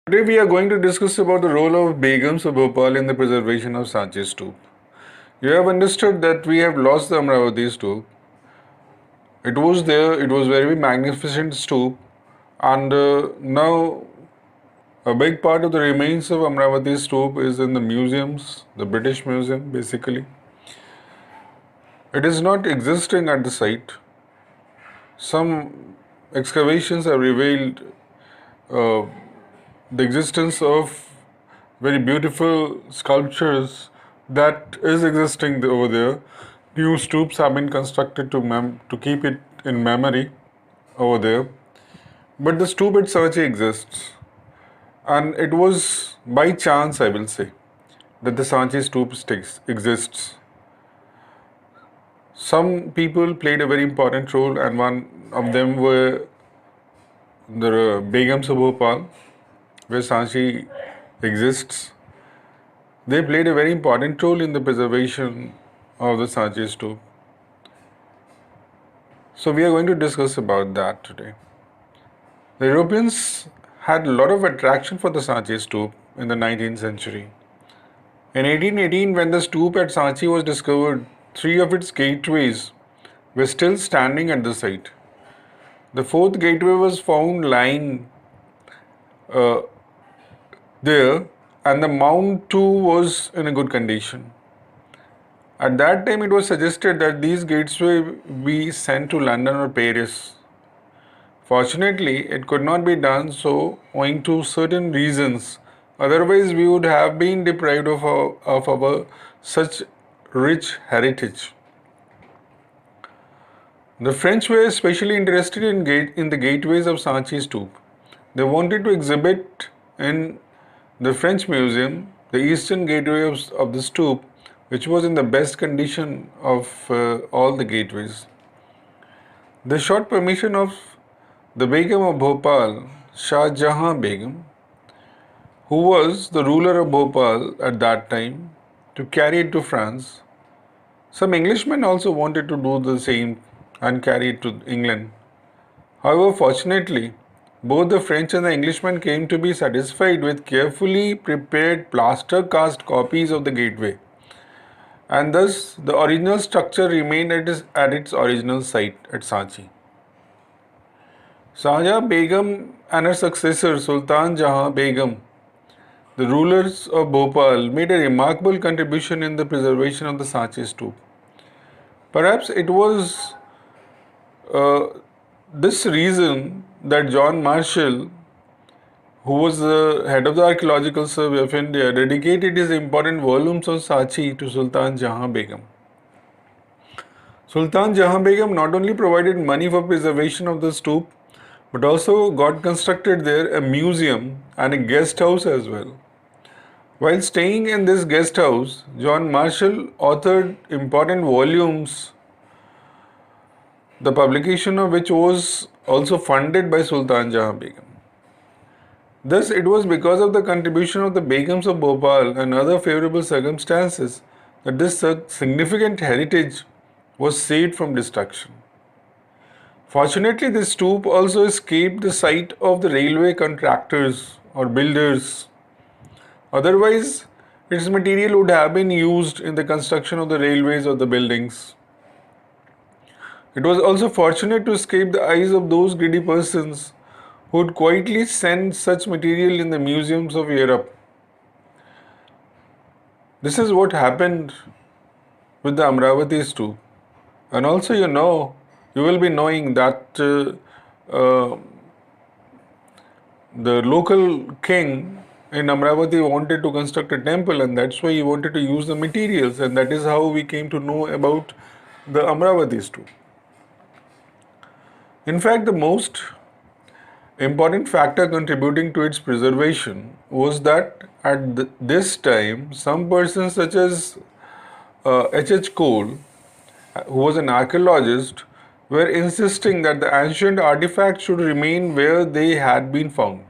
Today we are going to discuss about the role of Begums of Bhopal in the preservation of Sanchi Stupa. You have understood that we have lost the Amaravati Stupa. It was there, it was very magnificent stupa, and now a big part of the remains of Amaravati Stupa is in the museums, the British Museum basically. It is not existing at the site. Some excavations have revealed uh, the existence of very beautiful sculptures that is existing over there. New stoops have been constructed to keep it in memory over there. But the stoop at Sanchi exists, and it was by chance, I will say, that the Sanchi stoop exists. Some people played a very important role, and one of them were the Begums of Bhopal, where Sanchi exists. They played a very important role in the preservation of the Sanchi Stupa. So we are going to discuss about that today. The Europeans had a lot of attraction for the Sanchi Stupa in the 19th century. In 1818, when the stupa at Sanchi was discovered, three of its gateways were still standing at the site. The fourth gateway was found lying uh, there, and the mount too was in a good condition. At that time, it was suggested that these gates will be sent to London or Paris. Fortunately, it could not be done so owing to certain reasons. Otherwise, we would have been deprived of our such rich heritage. The French were especially interested in the gateways of Sanchi Stupa. They wanted to exhibit in the French Museum the eastern gateway of the Stupa, which was in the best condition of all the gateways. They sought permission of the Begum of Bhopal, Shah Jahan Begum, who was the ruler of Bhopal at that time, to carry it to France. Some Englishmen also wanted to do the same and carry it to England. However, fortunately, both the French and the Englishmen came to be satisfied with carefully prepared plaster cast copies of the gateway, and thus the original structure remained at its original site at Sanchi. Shahjahan Begum and her successor Sultan Jahan Begum, the rulers of Bhopal, made a remarkable contribution in the preservation of the Sanchi Stupa. Perhaps it was uh, this reason that John Marshall, who was the head of the Archaeological Survey of India, dedicated his important volumes on Sanchi to Sultan Jahan Begum. Sultan Jahan Begum not only provided money for preservation of the stupa, but also got constructed there a museum and a guest house as well. While staying in this guest house, John Marshall authored important volumes, the publication of which was also funded by Sultan Jahan Begum. Thus, it was because of the contribution of the Begums of Bhopal and other favorable circumstances that this significant heritage was saved from destruction. Fortunately, this stupa also escaped the sight of the railway contractors or builders. Otherwise, its material would have been used in the construction of the railways or the buildings. It was also fortunate to escape the eyes of those greedy persons who would quietly send such material in the museums of Europe. This is what happened with the Amaravati stupa. And also, you will be knowing that the local king in Amaravati wanted to construct a temple, and that's why he wanted to use the materials, and that is how we came to know about the Amaravati stupa. In fact, the most important factor contributing to its preservation was that at this time, some persons such as H. Cole, who was an archaeologist, were insisting that the ancient artifacts should remain where they had been found.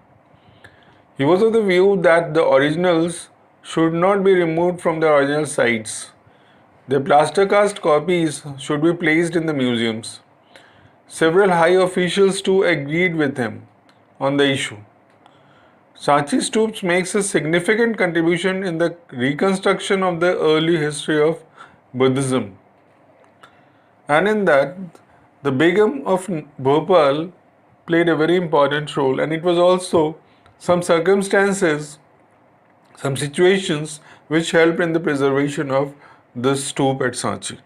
He was of the view that the originals should not be removed from their original sites. Their plaster cast copies should be placed in the museums. Several high officials too agreed with him on the issue. Sanchi Stupa makes a significant contribution in the reconstruction of the early history of Buddhism. And in that, the Begum of Bhopal played a very important role, and it was also some circumstances, some situations which helped in the preservation of the stoop at Sanchi.